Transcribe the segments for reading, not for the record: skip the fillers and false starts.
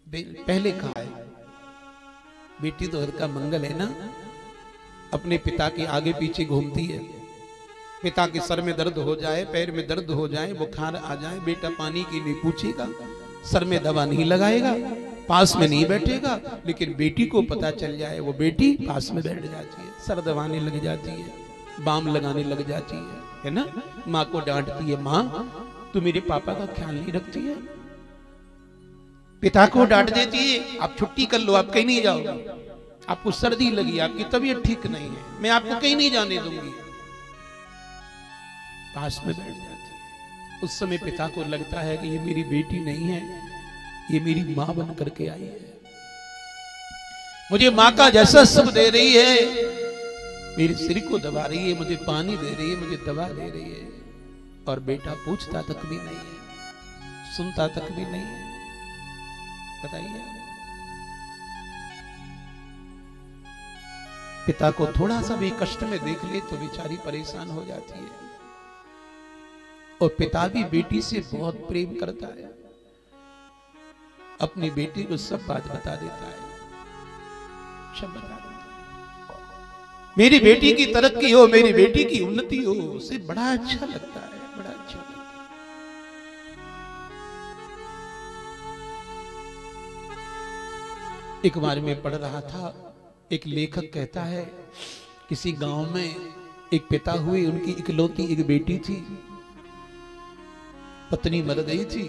पहले कहा है बेटी तो घर का मंगल है ना, अपने पिता के आगे पीछे घूमती है। पिता के सर में दर्द हो जाए, पैर में दर्द हो जाए, बुखार आ जाए, बेटा पानी के लिए पूछेगा, सर में दवा नहीं लगाएगा, पास में नहीं बैठेगा। लेकिन बेटी को पता चल जाए, वो बेटी पास में बैठ जाती है, सर दबाने लग जाती है, बाम लगाने लग जाती है ना। माँ को डांटती है, माँ तू मेरे पापा का ख्याल नहीं रखती है। पिता को डांट देती है, आप छुट्टी कर लो, आप कहीं नहीं जाओगे, आपको सर्दी लगी, आपकी तबीयत ठीक नहीं है, मैं आपको कहीं नहीं जाने दूंगी। पास में बैठ जाती है। उस समय पिता को लगता है कि ये मेरी बेटी नहीं है, ये मेरी मां बन करके आई है, मुझे मां का जैसा सुख दे रही है, मेरे सिर को दबा रही है, मुझे पानी दे रही है, मुझे दवा दे रही है। और बेटा पूछता तक भी नहीं है, सुनता तक भी नहीं है। बताइए, पिता को थोड़ा सा भी कष्ट में देख ले तो बेचारी परेशान हो जाती है। और पिता भी बेटी से बहुत प्रेम करता है, अपनी बेटी को सब बात बता देता है, सब बता देता है। मेरी बेटी की तरक्की हो, मेरी बेटी की उन्नति हो, उसे बड़ा अच्छा लगता है, बड़ा अच्छा लगता है। एक बार मैं पढ़ रहा था, एक लेखक कहता है किसी गांव में एक पिता हुए, उनकी इकलौती एक बेटी थी, पत्नी मर गई थी।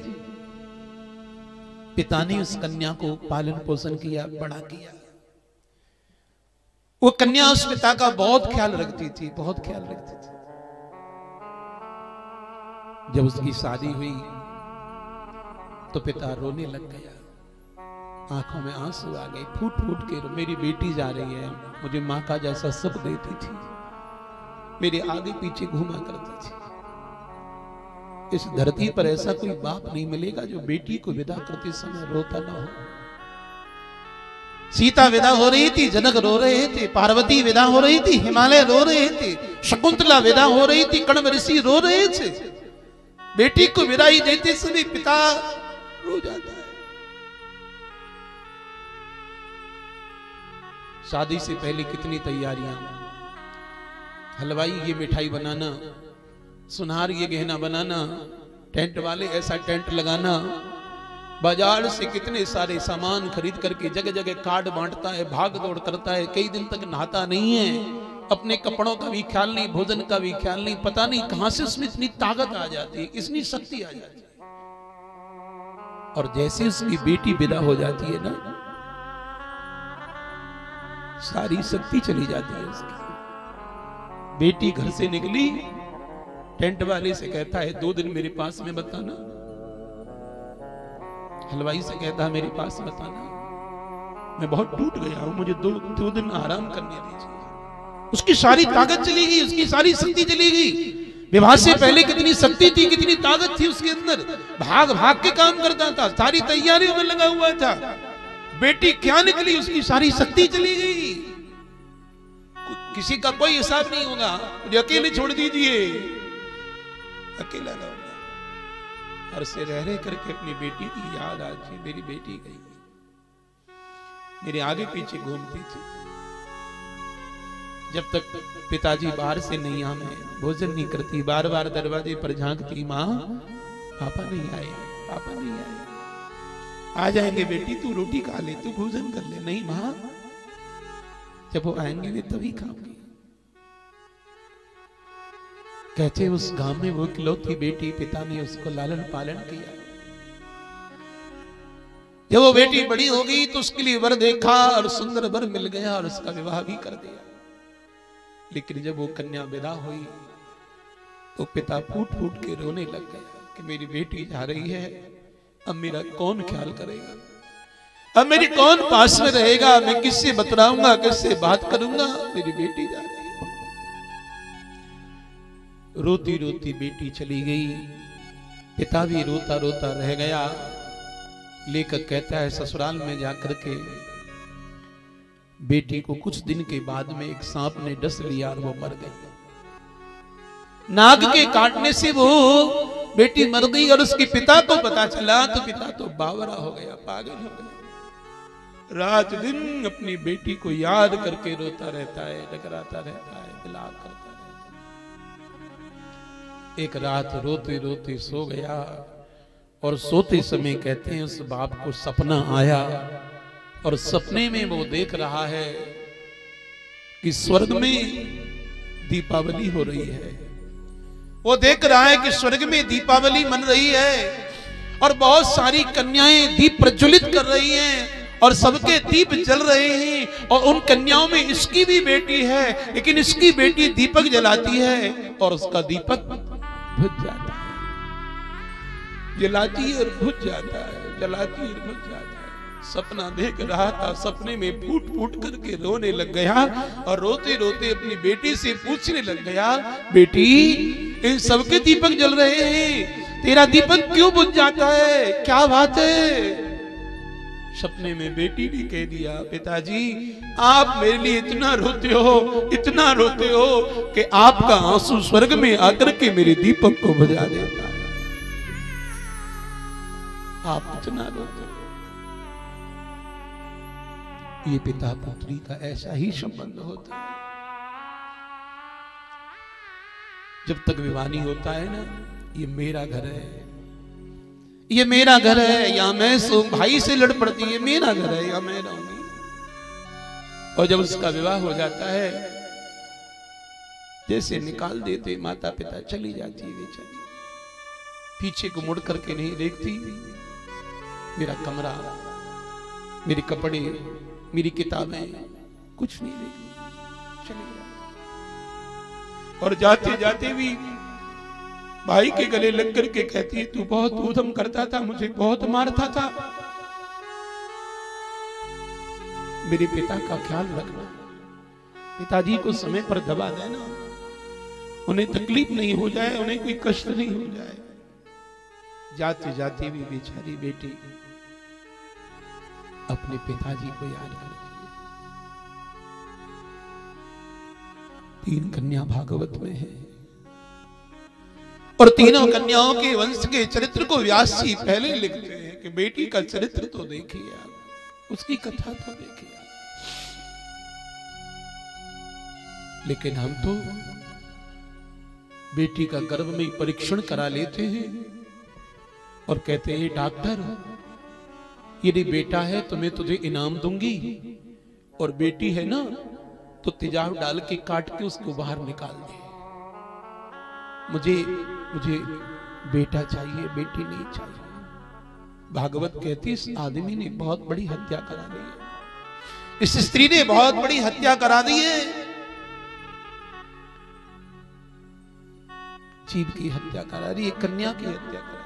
पिता ने उस कन्या को पालन पोषण किया, बड़ा किया। वो कन्या उस पिता का बहुत ख्याल रखती थी, बहुत ख्याल रखती थी। जब उसकी शादी हुई तो पिता रोने लग गया, आंखों में आंसू आ गए, फूट फूट के रो, मेरी बेटी जा रही है, मुझे मां का जैसा सुख देती थी, मेरे आगे पीछे घूमा करती थी। इस धरती पर ऐसा कोई बाप नहीं मिलेगा जो बेटी को विदा करते समय रोता ना हो। सीता विदा हो रही थी, जनक रो रहे थे, पार्वती विदा हो रही थी, हिमालय रो रहे थे, शकुंतला विदा हो रही थी, कण्व ऋषि रो रहे थे। बेटी को विदाई देते समय पिता रो जाता है। शादी से पहले कितनी तैयारियां, हलवाई ये मिठाई बनाना, सुनार ये गहना बनाना, टेंट वाले ऐसा टेंट लगाना, बाजार से कितने सारे सामान खरीद करके जगह जगह कार्ड बांटता है, भाग दौड़ करता है, कई दिन तक नहाता नहीं है, अपने कपड़ों का भी ख्याल नहीं, भोजन का भी ख्याल नहीं। पता नहीं कहां से उसमें इतनी ताकत आ जाती है, इतनी शक्ति आ जाती है। और जैसे उसकी बेटी विदा हो जाती है ना, सारी शक्ति चली जाती है उसकी। बेटी घर से निकली, टेंट वाले से कहता है 2 दिन मेरे पास में बताना, हलवाई से कहता है मेरे पास बताना, मैं बहुत टूट गया हूं, मुझे 2 दिन आराम करने दीजिए। उसकी सारी ताकत चली गई, उसकी सारी शक्ति चली गई। विवाह से पहले कितनी शक्ति थी, कितनी ताकत थी उसके अंदर, भाग भाग के काम करता था, सारी तैयारियों में लगा हुआ था। बेटी क्या निकली, उसकी सारी शक्ति चली गई। किसी का कोई हिसाब नहीं होगा, मुझे अकेले छोड़ दीजिए, अकेला रहूंगा। घर से रह करके अपनी बेटी की याद आती, मेरी बेटी गई, मेरे आगे पीछे घूमती थी। जब तक पिताजी बाहर से नहीं आए, भोजन नहीं करती, बार बार दरवाजे पर झांकती, माँ पापा नहीं आए, पापा नहीं आए। आ जाएंगे बेटी, तू रोटी खा ले, तू भोजन कर ले। नहीं माँ, जब वो आएंगे वे तभी खाऊंगी। कहते उस गांव में वो इकलौती बेटी, पिता ने उसको लालन पालन किया। जब वो बेटी बड़ी हो गई तो उसके लिए वर देखा और सुंदर वर मिल गया और उसका विवाह भी कर दिया। लेकिन जब वो कन्या विदा हुई तो पिता फूट फूट के रोने लग गया कि मेरी बेटी जा रही है, अब मेरा कौन ख्याल करेगा, अब मेरी कौन पास में रहेगा, मैं किससे बतलाऊंगा, किससे बात करूंगा, मेरी बेटी जा रही है। रोती रोती बेटी चली गई, पिता भी रोता रोता रह गया। लेखक कहता है ससुराल में जाकर के बेटी को कुछ दिन के बाद में एक सांप ने डस लिया और वो मर गई। नाग के काटने से वो बेटी मर गई और उसके पिता को पता चला तो पिता तो बावरा हो गया, पागल हो गया। रात दिन अपनी बेटी को याद करके रोता रहता है, डगराता रहता है, विलाप करता रहता है। एक रात रोते रोते सो गया और सोते समय कहते हैं उस बाप को सपना आया और सपने में वो देख रहा है कि स्वर्ग में दीपावली हो रही है। वो देख रहा है कि स्वर्ग में दीपावली मन रही है और बहुत सारी कन्याएं दीप प्रज्वलित कर रही हैं और सबके दीप जल रहे हैं और उन कन्याओं में इसकी भी बेटी है, लेकिन इसकी बेटी दीपक जलाती है और उसका दीपक बुझ जाता है। जलाती है और बुझ जाता है, जलाती है और बुझ जाता है। सपना देख रहा था, सपने में फूट फूट करके रोने लग गया और रोते रोते अपनी बेटी से पूछने लग गया, बेटी इन सबके दीपक जल रहे हैं, तेरा दीपक क्यों बुझ जाता है, क्या बात है? सपने में बेटी ने कह दिया, पिताजी आप मेरे लिए इतना रोते हो कि आपका आंसू स्वर्ग में आकर के मेरे दीपक को बुझा देता है। आप इतना रोते हो। ये पिता पुत्री का ऐसा ही संबंध होता है। जब तक विवाह नहीं होता है ना, ये मेरा घर है, ये मेरा घर है, या मैं भाई से लड़ पड़ती है, मेरा घर है या मैं रहूंगी। और जब उसका विवाह हो जाता है, जैसे निकाल देते माता पिता, चली जाती है बेचारी, पीछे को मुड़ करके नहीं देखती। मेरा कमरा, मेरे कपड़े, मेरी किताबें कुछ नहीं देखती, चली जाती। और जाते जाते भी भाई के गले लग करके कहती है, तू बहुत ऊधम करता था, मुझे बहुत मारता था, मेरे पिता का ख्याल रखना, पिताजी को समय पर दबा देना, उन्हें तकलीफ नहीं हो जाए, उन्हें कोई कष्ट नहीं हो जाए। जाते जाते भी बेचारी बेटी अपने पिताजी को याद करती है। 3 कन्या भागवत में है और तीनों कन्याओं के वंश के चरित्र को व्यास जी पहले लिखते हैं कि बेटी का चरित्र तो देखिए आप, उसकी कथा तो देखिए आप। लेकिन हम तो बेटी का गर्भ में परीक्षण करा लेते हैं और कहते हैं, डॉक्टर यदि बेटा है तो मैं तुझे इनाम दूंगी, और बेटी है ना तो तेजाब डाल के काट के उसको बाहर निकाल दे। मुझे बेटा चाहिए, बेटी नहीं चाहिए। भागवत कहती इस आदमी ने बहुत बड़ी हत्या करा दी है, इस स्त्री ने बहुत बड़ी हत्या करा दी है। जीव की हत्या करा रही है, कन्या की हत्या करा रही है।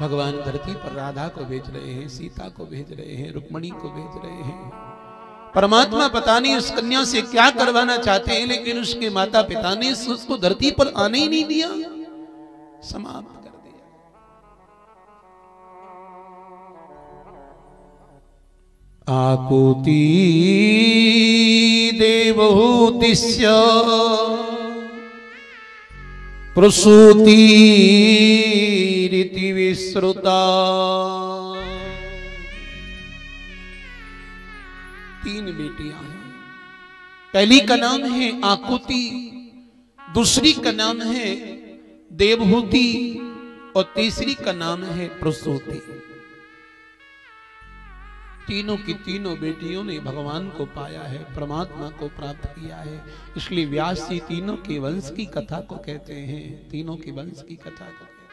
भगवान धरती पर राधा को भेज रहे हैं, सीता को भेज रहे हैं, रुक्मणी को भेज रहे हैं। परमात्मा पता नहीं उस कन्या से क्या करवाना चाहते हैं, लेकिन उसके माता पिता ने उसको धरती पर आने ही नहीं दिया, समाप्त कर दिया। आकुति देवहूतिस्य प्रसूति रीति विश्रुता। 3 बेटियां हैं। पहली का नाम है आकुति, दूसरी का नाम है देवहूति और तीसरी का नाम है प्रसूति। तीनों की तीनों बेटियों ने भगवान को पाया है, परमात्मा को प्राप्त किया है। इसलिए व्यास जी तीनों के वंश की कथा को कहते हैं, तीनों के वंश की कथा को कहते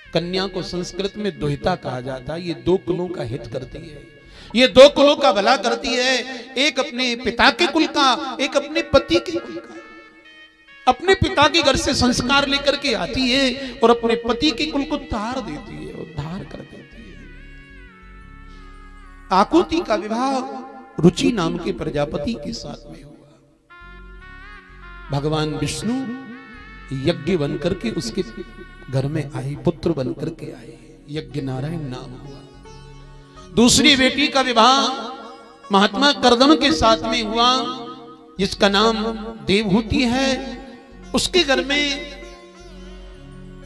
हैं। कन्या को संस्कृत में दुहिता कहा जाता है। ये 2 कुलों का हित करती है, ये 2 कुलों का भला करती है। एक अपने पिता के कुल का, एक अपने पति के कुल का। अपने पिता के घर से संस्कार लेकर के आती है और अपने पति के कुल को तार देती है, उद्धार कर देती है। आकुति का विवाह रुचि नाम के प्रजापति के साथ में हुआ। भगवान विष्णु यज्ञ बनकर के उसके घर में आए, पुत्र बनकर के आए, यज्ञ नारायण नाम हुआ। दूसरी बेटी का विवाह महात्मा कर्दम के साथ में हुआ, जिसका नाम देवहूति है। उसके घर में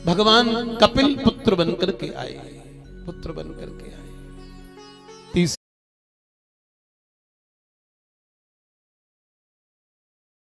भगवान कपिल पुत्र बनकर के आए, पुत्र बनकर के आए।